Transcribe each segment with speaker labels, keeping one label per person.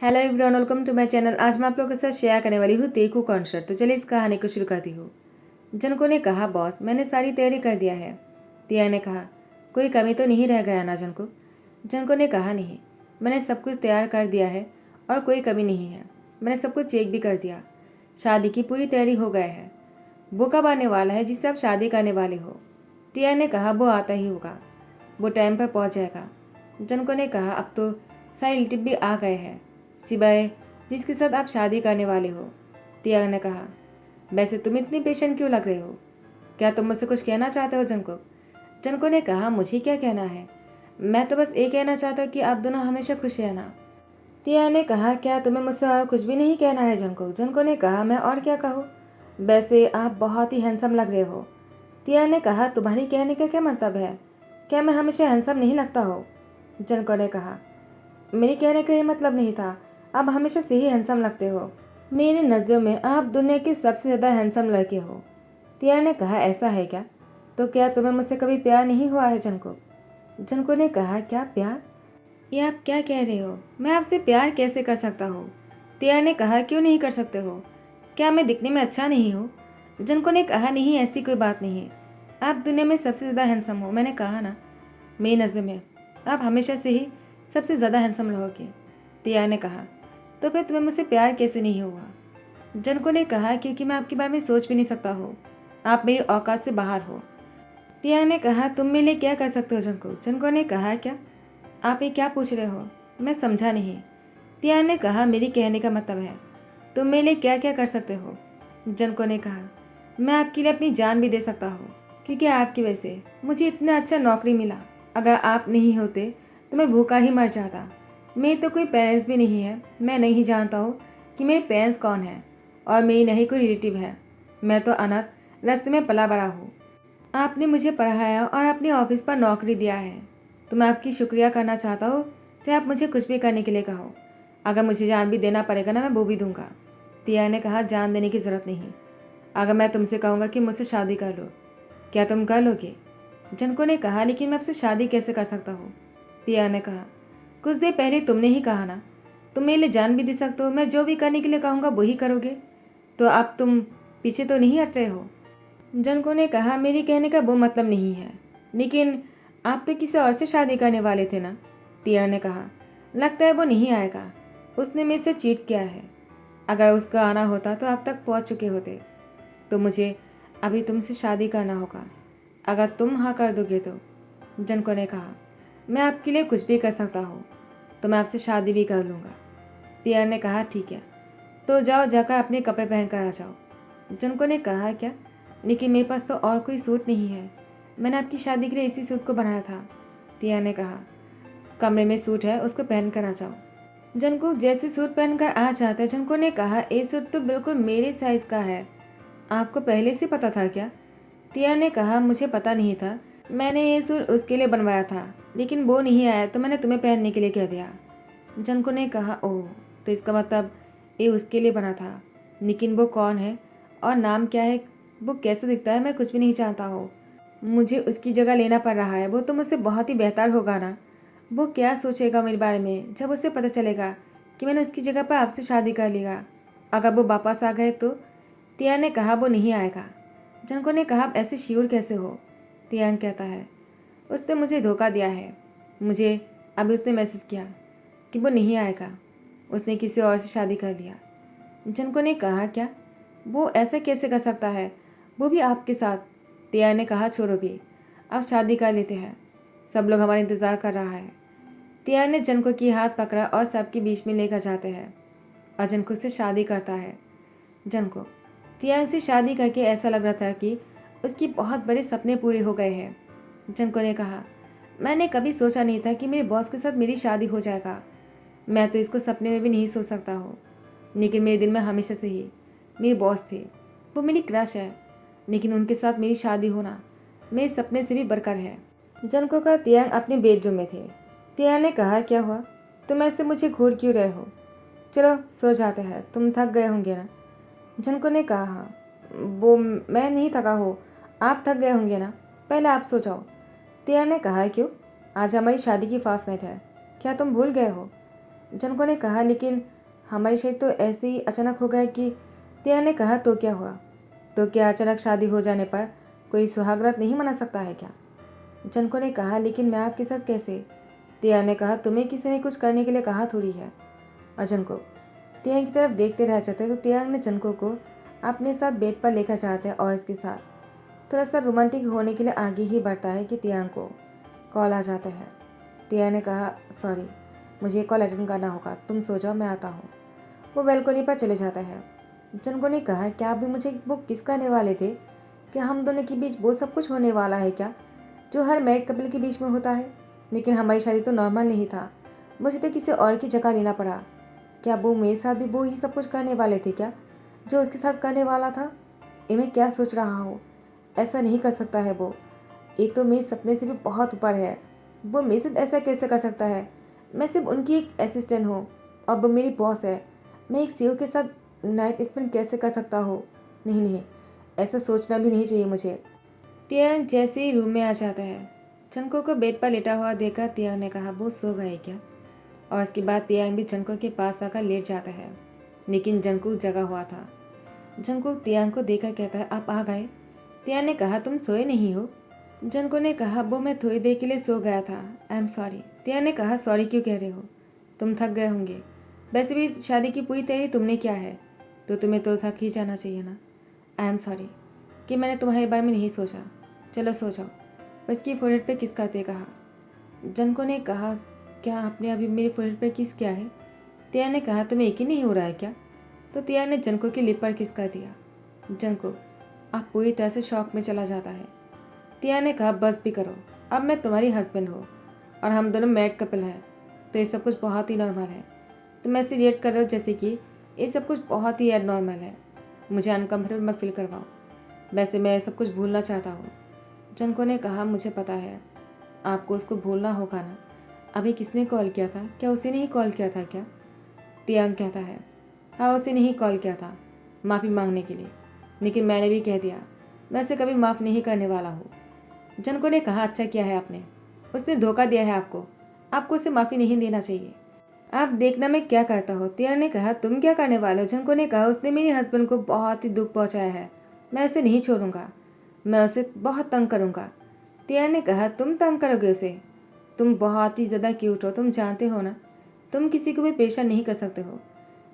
Speaker 1: Hello everyone, welcome to my channel. आज मैं आप लोगों के साथ शेयर करने वाली हूँ तेकू कॉन्सर्ट। तो चलिए इस कहानी को शुरू करती हूँ। जनको ने कहा, बॉस मैंने सारी तैयारी कर दिया है। तिया ने कहा, कोई कमी तो नहीं रह गया ना जनको? जनको ने कहा, नहीं, मैंने सब कुछ तैयार कर दिया है और कोई कमी नहीं है। मैंने सब कुछ चेक भी कर दिया। शादी की पूरी तैयारी हो गया है। वो कब आने वाला है जिससे आप शादी करने वाले हो? तिया ने कहा, वो आता ही होगा, वो टाइम पर पहुँच जाएगा। जनको ने कहा, अब तो सारे रिलेटिव भी आ गए हैं, सिवाय जिसके साथ आप शादी करने वाले हो। तिया ने कहा, वैसे तुम इतनी पेशेंट क्यों लग रहे हो? क्या तुम मुझसे कुछ कहना चाहते हो जनको? जनको ने कहा, मुझे क्या कहना है, मैं तो बस ये कहना चाहता हूँ कि आप दोनों हमेशा खुश रहना। तिया ने कहा, क्या तुम्हें मुझसे और कुछ भी नहीं कहना है जनको? जनको ने कहा, मैं और क्या कहूँ, वैसे आप बहुत ही हैंडसम लग रहे हो। तिया ने कहा, तुम्हारी कहने का क्या मतलब है? क्या मैं हमेशा हैंडसम नहीं लगता हो? जनको ने कहा, मेरे कहने का ये मतलब नहीं था, आप हमेशा से ही हैंडसम लगते हो। मेरी नज़रों में आप दुनिया के सबसे ज़्यादा हैंडसम लड़के हो। तिया ने कहा, ऐसा है क्या? तो क्या तुम्हें मुझसे कभी प्यार नहीं हुआ है जनको? जनको ने कहा, क्या प्यार? ये आप क्या कह रहे हो? मैं आपसे प्यार कैसे कर सकता हूँ? तिया ने कहा, क्यों नहीं कर सकते हो? क्या मैं दिखने में अच्छा नहीं हूँ? जनको ने कहा, नहीं, ऐसी कोई बात नहीं है, आप दुनिया में सबसे ज़्यादा हैंडसम हो। मैंने कहा ना, मेरी नज़र में आप हमेशा से ही सबसे ज़्यादा हैंडसम रहोगे। तिया ने कहा, तो फिर तुम्हें मुझसे प्यार कैसे नहीं हुआ? जनको ने कहा, क्योंकि मैं आपके बारे में सोच भी नहीं सकता हूँ, आप मेरी औकात से बाहर हो। तिया ने कहा, तुम मेरे लिए क्या कर सकते हो जनको? जनको ने कहा, क्या आप ये क्या पूछ रहे हो? मैं समझा नहीं। तिया ने कहा, मेरी कहने का मतलब है, तुम मेरे लिए क्या क्या कर सकते हो? जनको ने कहा, मैं आपके लिए अपनी जान भी दे सकता हूँ, क्योंकि आपकी वजह से मुझे इतना अच्छा नौकरी मिला। अगर आप नहीं होते तो मैं भूखा ही मर जाता। मेरे तो कोई पेरेंट्स भी नहीं है, मैं नहीं जानता हूँ कि मेरे पेरेंट्स कौन हैं, और मेरी नहीं कोई रिलेटिव है। मैं तो अनाथ रास्ते में पला बड़ा हूँ। आपने मुझे पढ़ाया और अपने ऑफिस पर नौकरी दिया है, तो मैं आपकी शुक्रिया करना चाहता हूँ, चाहे आप मुझे कुछ भी करने के लिए कहो। अगर मुझे जान भी देना पड़ेगा ना, मैं वो भी दूंगा। तिया ने कहा, जान देने की ज़रूरत नहीं। अगर मैं तुमसे कहूँगा कि मुझसे शादी कर लो, क्या तुम कर लोगे? जनको ने कहा, लेकिन मैं आपसे शादी कैसे कर सकता हूँ? तिया ने कहा, कुछ देर पहले तुमने ही कहा ना, तुम मेरे लिए जान भी दे सकते हो, मैं जो भी करने के लिए कहूँगा वही करोगे, तो अब तुम पीछे तो नहीं हट रहे हो? जनको ने कहा, मेरी कहने का वो मतलब नहीं है, लेकिन आप तो किसी और से शादी करने वाले थे ना? तिया ने कहा, लगता है वो नहीं आएगा, उसने मेरे से चीट किया है। अगर उसका आना होता तो अब तक पहुंच चुके होते। तो मुझे अभी तुमसे शादी करना होगा, अगर तुम हाँ कर दोगे तो। जनको ने कहा, मैं आपके लिए कुछ भी कर सकता हूँ, तो मैं आपसे शादी भी कर लूँगा। तिया ने कहा, ठीक है, तो जाओ, जाकर अपने कपड़े पहन कर आ जाओ। जनको ने कहा, क्या? लेकिन मेरे पास तो और कोई सूट नहीं है, मैंने आपकी शादी के लिए इसी सूट को बनाया था। तिया ने कहा, कमरे में सूट है, उसको पहन कर आ जाओ। जनको जैसे सूट पहनकर आ जाता है, जनको ने कहा, ये सूट तो बिल्कुल मेरे साइज का है, आपको पहले से पता था क्या? तिया ने कहा, मुझे पता नहीं था, मैंने ये सूट उसके लिए बनवाया था, लेकिन वो नहीं आया तो मैंने तुम्हें पहनने के लिए कह दिया। जनको ने कहा, ओह, तो इसका मतलब ये उसके लिए बना था, लेकिन वो कौन है और नाम क्या है, वो कैसे दिखता है, मैं कुछ भी नहीं जानता हूँ। मुझे उसकी जगह लेना पड़ रहा है, वो तो मुझसे बहुत ही बेहतर होगा ना। वो क्या सोचेगा मेरे बारे में जब उसे पता चलेगा कि मैंने उसकी जगह पर आपसे शादी कर लिया? अगर वो वापस आ गए तो? तिया ने कहा, वो नहीं आएगा। जनको ने कहा, आप ऐसे श्योर कैसे हो? तियांग कहता है, उसने मुझे धोखा दिया है, मुझे अभी उसने मैसेज किया कि वो नहीं आएगा, उसने किसी और से शादी कर लिया। जनको ने कहा, क्या? वो ऐसा कैसे कर सकता है, वो भी आपके साथ? तिया ने कहा, छोड़ो भी, अब शादी कर लेते हैं, सब लोग हमारा इंतज़ार कर रहा है। तिया ने जनको की हाथ पकड़ा और सबके बीच में लेकर जाते हैं और जनको से शादी करता है। जनको तियांग से शादी करके ऐसा लग रहा था कि उसकी बहुत बड़े सपने पूरे हो गए हैं। जनको ने कहा, मैंने कभी सोचा नहीं था कि मेरे बॉस के साथ मेरी शादी हो जाएगा, मैं तो इसको सपने में भी नहीं सोच सकता हूँ। लेकिन मेरे दिल में हमेशा से ही मेरे बॉस थे, वो मेरी क्रश है, लेकिन उनके साथ मेरी शादी होना मेरे सपने से भी बढ़कर है। जनको का तियांग अपने बेडरूम में थे। तियांग ने कहा, क्या हुआ, तुम ऐसे मुझे घूर क्यों रहे हो? चलो सो जाते हैं, तुम थक गए होंगे ना? जनको ने कहा, हाँ, वो मैं नहीं थका हूँ, आप थक गए होंगे ना, पहले आप सो जाओ। तियांग ने कहा, क्यों? आज हमारी शादी की फास्ट नाइट है, क्या तुम भूल गए हो? जनको ने कहा, लेकिन हमारी शादी तो ऐसे ही अचानक हो गया कि। तियांग ने कहा, तो क्या हुआ? तो क्या अचानक शादी हो जाने पर कोई सुहागरात नहीं मना सकता है क्या? जनको ने कहा, लेकिन मैं आपके साथ कैसे? तियांग ने कहा, तुम्हें किसी ने कुछ करने के लिए कहा थोड़ी है। और जनको तियांग की तरफ देखते रह जाते तो तियांग ने जनको को अपने साथ बेड पर लेकर जाते हैं और इसके साथ थोड़ा सा रोमांटिक होने के लिए आगे ही बढ़ता है कि तियांग को कॉल आ जाता है। तियांग ने कहा, सॉरी, मुझे कॉल अटेंड करना होगा, तुम सो जाओ, मैं आता हूँ। वो बालकनी पर चले जाता है। जनको ने कहा, क्या आप भी मुझे वो किस कहने वाले थे? क्या हम दोनों के बीच वो सब कुछ होने वाला है क्या जो हर मैरिड कपल के बीच में होता है? लेकिन हमारी शादी तो नॉर्मल नहीं था, मुझे तो किसी और की जगह लेना पड़ा। क्या वो मेरे साथ भी वो ही सब कुछ करने वाले थे क्या जो उसके साथ करने वाला था? ये मैं क्या सोच रहा हूँ? ऐसा नहीं कर सकता है वो। ये तो मेरे सपने से भी बहुत ऊपर है। वो मेरे साथ ऐसा कैसे कर सकता है? मैं सिर्फ उनकी एक असिस्टेंट हूँ और वो मेरी बॉस है। मैं एक सीईओ के साथ नाइट स्पेंड कैसे कर सकता हूँ? नहीं नहीं, ऐसा सोचना भी नहीं चाहिए मुझे। तियांग जैसे ही रूम में आ जाता है, जनको को बेड पर लेटा हुआ देखकर तियांग ने कहा, वो सो गए क्या? और उसके बाद तियांग भी जनको के पास आकर लेट जाता है, लेकिन जंकू जगा हुआ था। जंकू तियांग को देखकर कहता है, आप आ गए? तियांग ने कहा, तुम सोए नहीं हो? जंको ने कहा, वो मैं थोड़ी देर के लिए सो गया था, आई एम सॉरी। तियांग ने कहा, सॉरी क्यों कह रहे हो? तुम थक गए होंगे। वैसे भी शादी की पूरी तैयारी तुमने क्या है, तो तुम्हें तो थक ही जाना चाहिए ना। आई एम सॉरी कि मैंने तुम्हारे बारे में नहीं सोचा। चलो सो जाओ। उसकी फोrehead पे किस करते कहा। जनको ने कहा, क्या आपने अभी मेरी फोrehead पर किस किया है? तियांग ने कहा, तुम्हें यकीन नहीं हो रहा है क्या? तो तियांग ने जनको की लिप पर किस कर दिया। जनको आप पूरी तरह से शॉक में चला जाता है। तियांग ने कहा, बस भी करो, अब मैं तुम्हारी हस्बैंड हूँ और हम दोनों मैरिड कपल हैं, तो ये सब कुछ बहुत ही नॉर्मल है। तुम ऐसे रिएक्ट कर रहे हो जैसे कि ये सब कुछ बहुत ही एबनॉर्मल है। मुझे अनकम्फर्टेबल मत फील करवाओ। वैसे मैं सब कुछ भूलना चाहता हूँ। जनको ने कहा, मुझे पता है आपको उसको भूलना होगा ना। अभी किसने कॉल किया था? क्या उसी ने ही कॉल किया था क्या? तियांग कहता है, हाँ, उसी ने ही कॉल किया था माफ़ी मांगने के लिए, लेकिन मैंने भी कह दिया मैं उसे कभी माफ़ नहीं करने वाला हूँ। जनको ने कहा, अच्छा किया है आपने, उसने धोखा दिया है आपको, आपको उसे माफ़ी नहीं देना चाहिए। आप देखना मैं क्या करता हूँ। तियांग ने कहा, तुम क्या करने वाले हो? जनको ने कहा, उसने मेरे हस्बैंड को बहुत ही दुख पहुँचाया है, मैं उसे नहीं छोड़ूंगा, मैं उसे बहुत तंग करूँगा। तियांग ने कहा, तुम तंग करोगे उसे? तुम बहुत ही ज़्यादा क्यूट हो, तुम जानते हो ना, तुम किसी को भी परेशान नहीं कर सकते हो।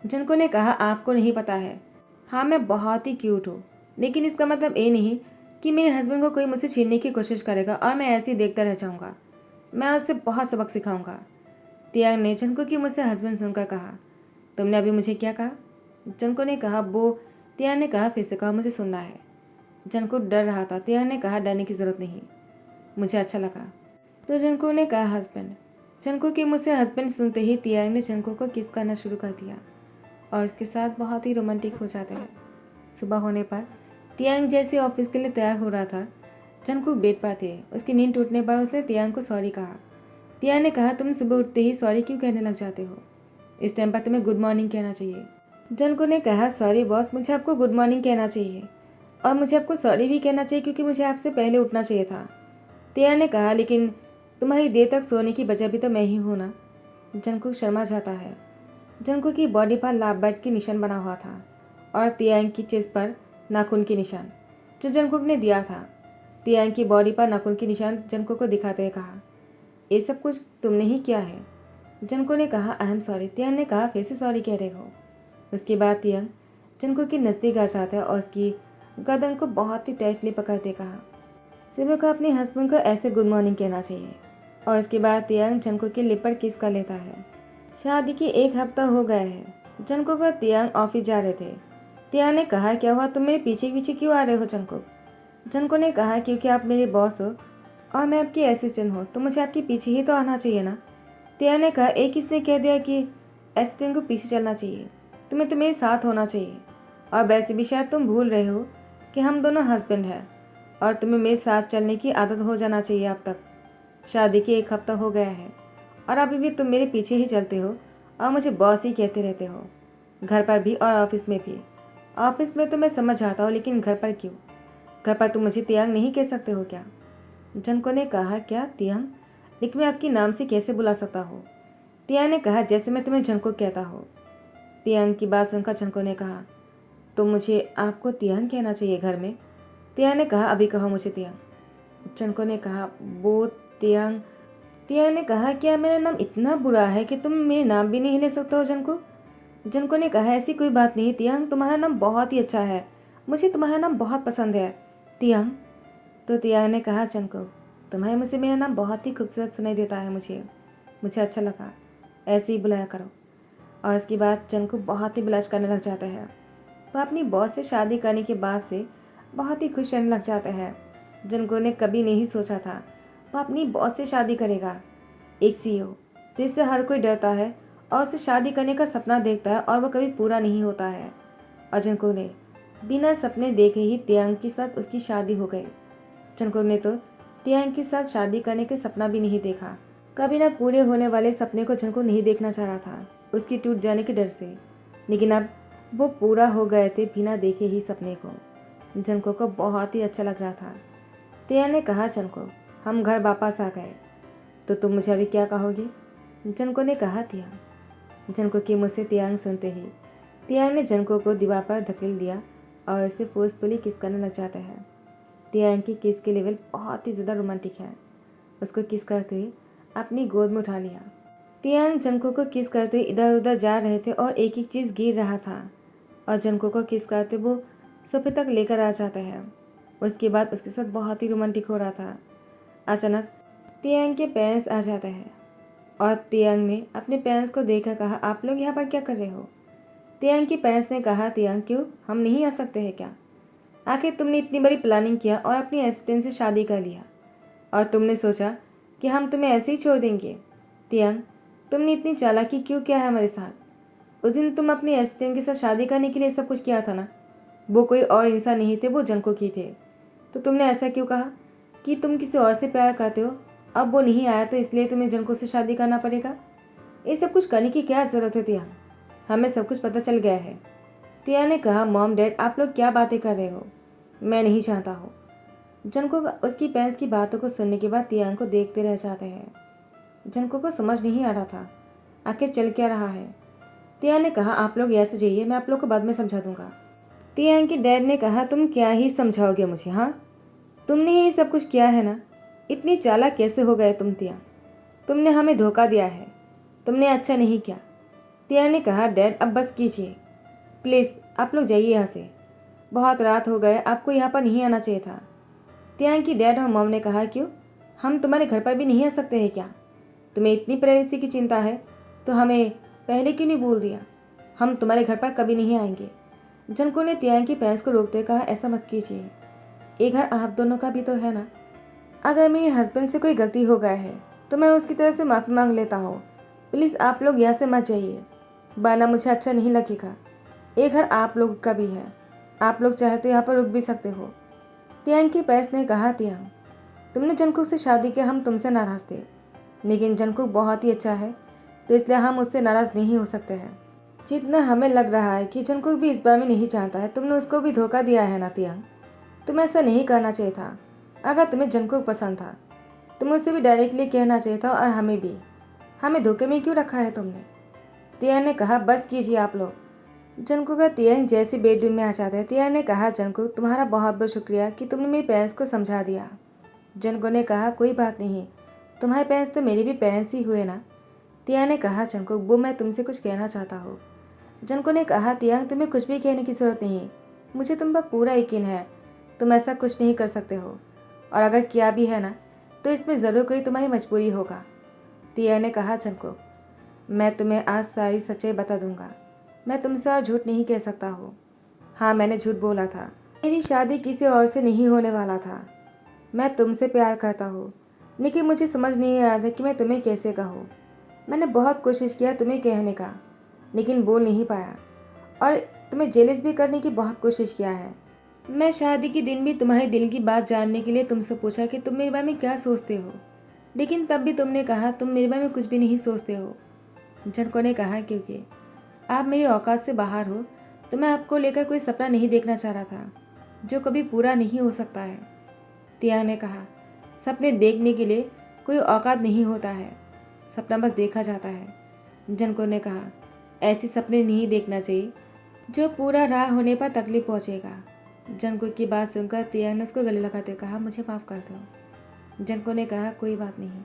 Speaker 1: जनको ने कहा, आपको नहीं पता है, हाँ मैं बहुत ही क्यूट हूँ, लेकिन इसका मतलब ये नहीं कि मेरे हस्बैंड को कोई मुझसे छीनने की कोशिश करेगा और मैं ऐसे ही देखता रह जाऊँगा। मैं उससे बहुत सबक सिखाऊंगा। तियांग ने जनको की मुझसे हस्बैंड सुनकर कहा, तुमने अभी मुझे क्या कहा? जनको ने कहा, वो। तियांग ने कहा, फिर से कहा, मुझे सुनना है। जनको डर रहा था। तियांग ने कहा, डरने की ज़रूरत नहीं, मुझे अच्छा लगा। तो जनको ने कहा, हस्बैंड। जनको के मुझसे हस्बैंड सुनते ही तियांग ने जनको को किस करना शुरू कर दिया और इसके साथ बहुत ही रोमांटिक हो जाते हैं। सुबह होने पर तियांग जैसे ऑफिस के लिए तैयार हो रहा था, जनको बेड पर थे। उसकी नींद टूटने पर उसने तियांग को सॉरी कहा। तियांग ने कहा, तुम सुबह उठते ही सॉरी क्यों कहने लग जाते हो? इस टाइम पर तुम्हें गुड मॉर्निंग कहना चाहिए। जनको ने कहा, सॉरी बॉस, मुझे आपको गुड मॉर्निंग कहना चाहिए और मुझे आपको सॉरी भी कहना चाहिए क्योंकि मुझे आपसे पहले उठना चाहिए था। तियांग ने कहा, लेकिन तुम्हारी देर तक सोने की वजह भी तो मैं ही हूँ ना। जनको शर्मा जाता है। जनको की बॉडी पर लाभ बाइट की निशान बना हुआ था और तियांग की चेस्ट पर नाखून की निशान जो जंगकुक ने दिया था। तियांग की बॉडी पर नाखून की निशान जंगकुक को दिखाते हुए कहा, ये सब कुछ तुमने ही किया है। जंगकुक ने कहा, आई एम सॉरी। तियांग ने कहा, फिर से सॉरी कह रहे हो? उसके बाद तियांग जंगकुक के नज़दीक आ जाता है और उसकी गर्दन को बहुत ही टाइटली पकड़ते कहा, सुबह को अपने हस्बैंड को ऐसे गुड मॉर्निंग कहना चाहिए। और इसके बाद तियांग जंगकुक के लिप पर किस कर लेता है। शादी के 1 हफ्ता हो गया है। जंगकुक और तियांग ऑफिस जा रहे थे। तियांग ने कहा, क्या हुआ, तुम मेरे पीछे पीछे क्यों आ रहे हो जंगकुक? जंगकुक ने कहा, क्योंकि आप मेरे बॉस हो और मैं आपकी असिस्टेंट हूँ, तो मुझे आपके पीछे ही तो आना चाहिए ना। तियांग ने कहा, एक किसने कह दिया कि असिस्टेंट को पीछे चलना चाहिए? तुम्हें तो मेरे साथ होना चाहिए। और वैसे भी शायद तुम भूल रहे हो कि हम दोनों हस्बैंड हैं और तुम्हें मेरे साथ चलने की आदत हो जाना चाहिए। अब तक शादी के 1 हफ्ता हो गया है और अभी भी तुम मेरे पीछे ही चलते हो और मुझे बॉस ही कहते रहते हो, घर पर भी और ऑफिस में भी। ऑफिस में तो मैं समझ आता हूँ, लेकिन घर पर क्यों? घर पर तुम मुझे तियांग नहीं कह सकते हो क्या? जंको ने कहा, क्या तियांग? लेकिन मैं आपके नाम से कैसे बुला सकता हूँ? तियांग ने कहा, जैसे मैं तुम्हें जंको कहता हूँ। तियांग की बात सुनकर जंको ने कहा, तो मुझे आपको तियांग कहना चाहिए घर में। तियांग ने कहा, अभी कहो मुझे तियांग। जंको ने कहा, वो तियांग। तियांग ने कहा, क्या मेरा नाम इतना बुरा है कि तुम मेरे नाम भी नहीं ले सकते हो जंको? जंको ने कहा, ऐसी कोई बात नहीं तियांग, तुम्हारा नाम बहुत ही अच्छा है, मुझे तुम्हारा नाम बहुत पसंद है तियांग। तो तियांग ने कहा, जंको तुम्हें मुझसे मेरा नाम बहुत ही खूबसूरत सुनाई देता है, मुझे अच्छा लगा, ऐसे ही बुलाया करो। और इसके बाद जंको बहुत ही ब्लश करने लग जाता है। वह अपनी बॉस से शादी करने के बाद से बहुत ही खुश रहने लग जाता है। जंको ने कभी नहीं सोचा था वह अपनी बॉस से शादी करेगा, एक सीईओ जिससे हर कोई डरता है और उसे शादी करने का सपना देखता है और वह कभी पूरा नहीं होता है। और जंको ने बिना सपने देखे ही तियांग के साथ उसकी शादी हो गई। जंको ने तो तियांग के साथ शादी करने का सपना भी नहीं देखा। कभी ना पूरे होने वाले सपने को जंको नहीं देखना चाह रहा था, उसकी टूट जाने के डर से। लेकिन अब वो पूरा हो गए थे बिना देखे ही सपने को। जंको को बहुत ही अच्छा लग रहा था। तियांग ने कहा, जंको हम घर वापस आ गए, तो तुम मुझे अभी क्या कहोगे? जंको ने कहा, तियांग। जंको के मुँह से तियांग सुनते ही तियांग ने जंको को दीवार पर धकेल दिया और उसे फोर्सफुली किस करने लग जाता है। तियांग की किस के लेवल बहुत ही ज़्यादा रोमांटिक है। उसको किस करते हुए अपनी गोद में उठा लिया। तियांग जंको को किस करते हुए इधर उधर जा रहे थे और एक एक चीज़ गिर रहा था और जंको को किस करते वो सोफे तक लेकर आ जाता है। उसके बाद उसके साथ बहुत ही रोमांटिक हो रहा था। अचानक तियांग के पेरेंट्स आ जाते हैं और तियांग ने अपने पेरेंट्स को देखकर कहा, आप लोग यहाँ पर क्या कर रहे हो? तियांग के पेरेंट्स ने कहा, तियांग क्यों, हम नहीं आ सकते हैं क्या? आखिर तुमने इतनी बड़ी प्लानिंग किया और अपनी असिस्टेंट से शादी कर लिया और तुमने सोचा कि हम तुम्हें ऐसे ही छोड़ देंगे। तियांग, तुमने इतनी चालाकी क्यों किया है हमारे साथ? उस दिन तुम अपनी असिस्टेंट के साथ शादी करने के लिए सब कुछ किया था ना? वो कोई और इंसान नहीं थे, वो जंको की थे। तो तुमने ऐसा क्यों कहा कि तुम किसी और से प्यार करते हो? अब वो नहीं आया तो इसलिए तुम्हें जंको से शादी करना पड़ेगा। ये सब कुछ करने की क्या ज़रूरत है तियांग? हमें सब कुछ पता चल गया है। तियांग ने कहा, मॉम डैड आप लोग क्या बातें कर रहे हो? मैं नहीं चाहता हूँ। जंको उसकी पेरेंट्स की बातों को सुनने के बाद तियांग को देखते रह जाते हैं। जंको को समझ नहीं आ रहा था आखिर चल क्या रहा है। तियांग ने कहा, आप लोग ऐसे जाइए, मैं आप लोग को बाद में समझा दूंगा। तियांग के डैड ने कहा, तुम क्या ही समझाओगे मुझे? हाँ, तुमने ही सब कुछ किया है ना? इतनी चालाक कैसे हो गए तुम तियांग? तुमने हमें धोखा दिया है, तुमने अच्छा नहीं किया। तियांग ने कहा, डैड अब बस कीजिए प्लीज़, आप लोग जाइए यहाँ से, बहुत रात हो गए, आपको यहाँ पर नहीं आना चाहिए था। तियांग की डैड और मॉम ने कहा, क्यों, हम तुम्हारे घर पर भी नहीं आ सकते हैं क्या? तुम्हें इतनी प्राइवेसी की चिंता है तो हमें पहले क्यों नहीं बोल दिया? हम तुम्हारे घर पर कभी नहीं आएंगे। जंको ने तियांग की पेरेंट्स को रोकते कहा, ऐसा मत कीजिए, ये घर आप दोनों का भी तो है ना। अगर मेरे हस्बैंड से कोई गलती हो गया है तो मैं उसकी तरफ से माफ़ी मांग लेता हूँ। प्लीज़ आप लोग यहाँ से मत जाइए, वरना मुझे अच्छा नहीं लगेगा। ये घर आप लोग का भी है, आप लोग चाहे तो यहाँ पर रुक भी सकते हो। तियांग के पेरेंट्स ने कहा, तियांग तुमने जंकुक से शादी किया, हम तुमसे नाराज़ थे, लेकिन जंकुक बहुत ही अच्छा है तो इसलिए हम उससे नाराज़ नहीं हो सकते हैं। जितना हमें लग रहा है कि जंकुक भी इस बारे में नहीं जानता है, तुमने उसको भी धोखा दिया है ना तियांग। तुम्हें ऐसा नहीं करना चाहिए था। अगर तुम्हें जंकुक पसंद था तुम्हें उससे भी डायरेक्टली कहना चाहिए था, और हमें भी। हमें धोखे में क्यों रखा है तुमने? तियांग ने कहा, बस कीजिए आप लोग। जंकुक का तियांग जैसे बेडरूम में आ जाता है। तियांग ने कहा, जंकुक तुम्हारा बहुत बहुत शुक्रिया कि तुमने मेरे पेरेंट्स को समझा दिया। जंकुक ने कहा, कोई बात नहीं, तुम्हारे पेरेंट्स तो मेरे भी पेरेंट्स ही हुए ना। तियांग ने कहा, जंकुक वो मैं तुमसे कुछ कहना चाहता हूँ। जंकुक ने कहा, तियांग तुम्हें कुछ भी कहने की ज़रूरत नहीं, मुझे तुम पर पूरा यकीन है, तुम ऐसा कुछ नहीं कर सकते हो, और अगर किया भी है ना तो इसमें ज़रूर कोई तुम्हारी मजबूरी होगा। तियांग ने कहा, जंकुक मैं तुम्हें आज सारी सच्चाई बता दूंगा, मैं तुमसे और झूठ नहीं कह सकता हूँ। हाँ, मैंने झूठ बोला था, मेरी शादी किसी और से नहीं होने वाला था। मैं तुमसे प्यार करता हूँ, लेकिन मुझे समझ नहीं आ रहा था कि मैं तुम्हें कैसे कहूँ। मैंने बहुत कोशिश किया तुम्हें कहने का, लेकिन बोल नहीं पाया, और तुम्हें जेलस भी करने की बहुत कोशिश किया है। मैं शादी के दिन भी तुम्हारे दिल की बात जानने के लिए तुमसे पूछा कि तुम मेरे बारे में क्या सोचते हो, लेकिन तब भी तुमने कहा तुम मेरे बारे में कुछ भी नहीं सोचते हो। झटको ने कहा, क्योंकि आप मेरी औकात से बाहर हो तो मैं आपको लेकर कोई सपना नहीं देखना चाह रहा था जो कभी पूरा नहीं हो सकता है। तियांग ने कहा, सपने देखने के लिए कोई औकात नहीं होता है, सपना बस देखा जाता है। जनको ने कहा, ऐसे सपने नहीं देखना चाहिए जो पूरा राह होने पर तकलीफ पहुंचेगा। जनको की बात सुनकर तियांग ने उसको गले लगाते हुए कहा, मुझे माफ़ कर दो। जनको ने कहा, कोई बात नहीं।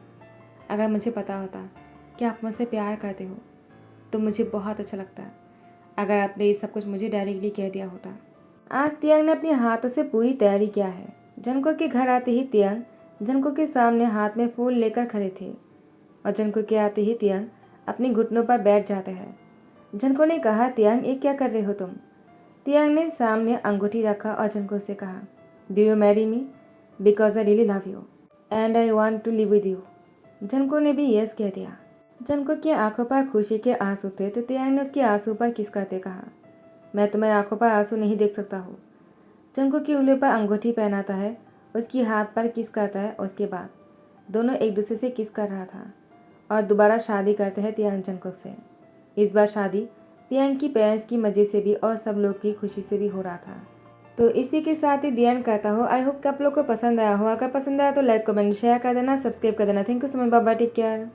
Speaker 1: अगर मुझे पता होता कि आप मुझसे प्यार करते हो तो मुझे बहुत अच्छा लगता अगर आपने ये सब कुछ मुझे डायरेक्टली कह दिया होता। आज तियांग ने अपने हाथों से पूरी तैयारी किया है। जनको के घर आते ही तियांग जनको के सामने हाथ में फूल लेकर खड़े थे और जनको के आते ही तियांग अपने घुटनों पर बैठ जाते हैं। जनको ने कहा, तियांग ये क्या कर रहे हो तुम? तियांग ने सामने अंगूठी रखा और जनको से कहा, do you marry me because I really love you and I want to live with you. जनको ने भी यस कह दिया। जनको की आंखों पर खुशी के आंसू थे तो तियांग ने उसके आंसू पर किस करते कहा, मैं तुम्हारी आंखों पर आंसू नहीं देख सकता हूँ। जनको की उंगली पर अंगूठी पहनाता है, उसकी हाथ पर किस करता है। उसके बाद दोनों एक दूसरे से किस कर रहा था और दोबारा शादी करते हैं तियांग जंकुक से। इस बार शादी तियांग की पेरेंट्स की मजे से भी और सब लोग की खुशी से भी हो रहा था। तो इसी के साथ ही दी एंड कहता हूँ। आई होप कि आप लोग को पसंद आया हो। अगर पसंद आया तो लाइक कमेंट शेयर कर देना, सब्सक्राइब कर देना। Thank you so much, bye bye, take care.